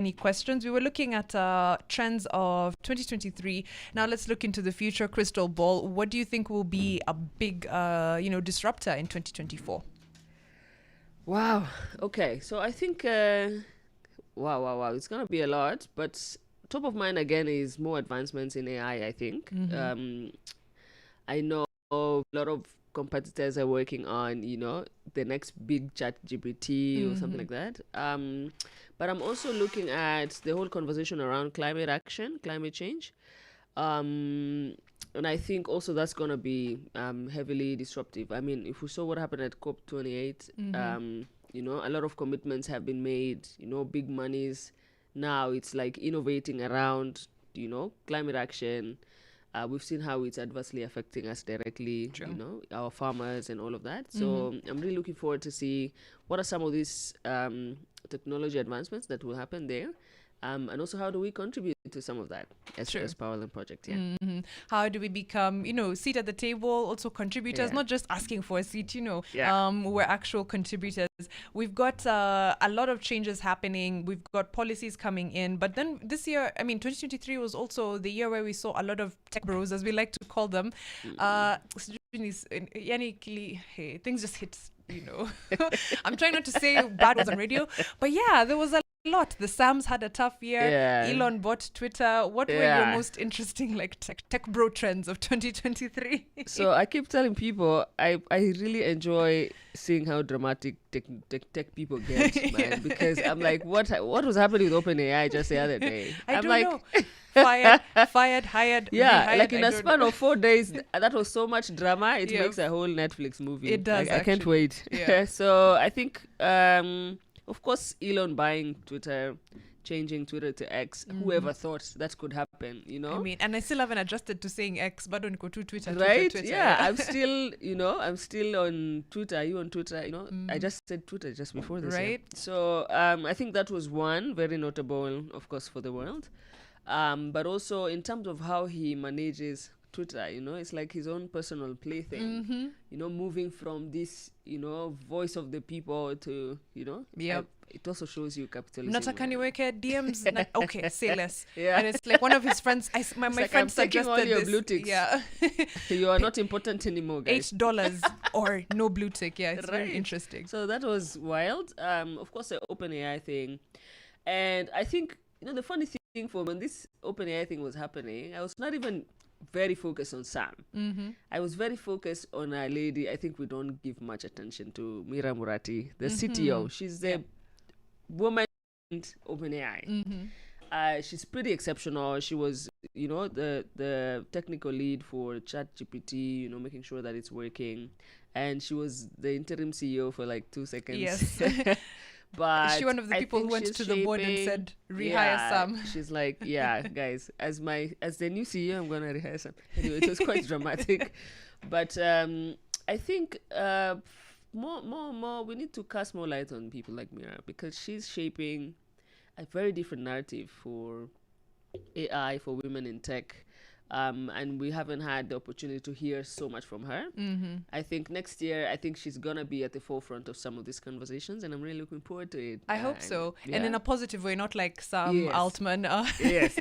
any questions. We were looking at trends of 2023. Now let's look into the future. Crystal ball. What do you think will be a big, disruptor in 2024? Wow. Okay. So I think, wow. It's going to be a lot. But top of mind again is more advancements in AI, I think. I know a lot of competitors are working on, the next big chat GPT or something like that. But I'm also looking at the whole conversation around climate action, climate change. And I think also that's going to be heavily disruptive. I mean, if we saw what happened at COP28, a lot of commitments have been made, big monies. Now it's like innovating around, climate action. We've seen how it's adversely affecting us directly, True. our farmers and all of that. So I'm really looking forward to see what are some of these technology advancements that will happen there. And also how do we contribute to some of that as Powerland Project, yeah. How do we become, seat at the table, also contributors, not just asking for a seat, we're actual contributors. We've got a lot of changes happening. We've got policies coming in. But then this year, 2023 was also the year where we saw a lot of tech bros, as we like to call them. Things just hit, I'm trying not to say bad words on radio. But yeah, there was a lot. The Sams had a tough year. Elon bought Twitter. What were your most interesting tech bro trends of 2023? So I keep telling people I really enjoy seeing how dramatic tech people get, man. Because I'm like, what was happening with OpenAI just the other day? I don't know. Fired, hired. Yeah, rehired, like in a span of 4 days, that was so much drama. It makes a whole Netflix movie. It does. I can't wait. Yeah. So I think, of course, Elon buying Twitter, changing Twitter to X. Whoever thought that could happen, and I still haven't adjusted to saying X, but don't go to Twitter. Right? Twitter. Yeah, I'm still on Twitter. Are you on Twitter? I just said Twitter just before this. Right. Yeah. So I think that was one very notable, of course, for the world. But also in terms of how he manages Twitter, it's like his own personal plaything. Moving from this, voice of the people to, it also shows you capitalism. Not a kaniweke DMs. Okay, say less. Yeah. And it's like one of his friends. My like, friend I'm suggested all your this. blue ticks. Yeah. You are not important anymore, guys. $8 or no blue tick. Yeah, it's Right. very interesting. So that was wild. Of course, the OpenAI thing, and I think the funny thing for when this OpenAI thing was happening, I was not even very focused on Sam. I was very focused on a lady I think we don't give much attention to, Mira Murati, the CTO. She's the woman in OpenAI. She's pretty exceptional. She was, the technical lead for ChatGPT, making sure that it's working. And she was the interim CEO for like 2 seconds. Yes. But is she one of the people who went to the board and said, rehire Sam? She's like, yeah, guys, as the new CEO, I'm going to rehire Sam. Anyway, it was quite dramatic. But I think more, we need to cast more light on people like Mira, because she's shaping a very different narrative for AI, for women in tech. And we haven't had the opportunity to hear so much from her. I think next year, she's gonna be at the forefront of some of these conversations, and I'm really looking forward to it. I hope so, and in a positive way, not like some Yes. Altman. Yes.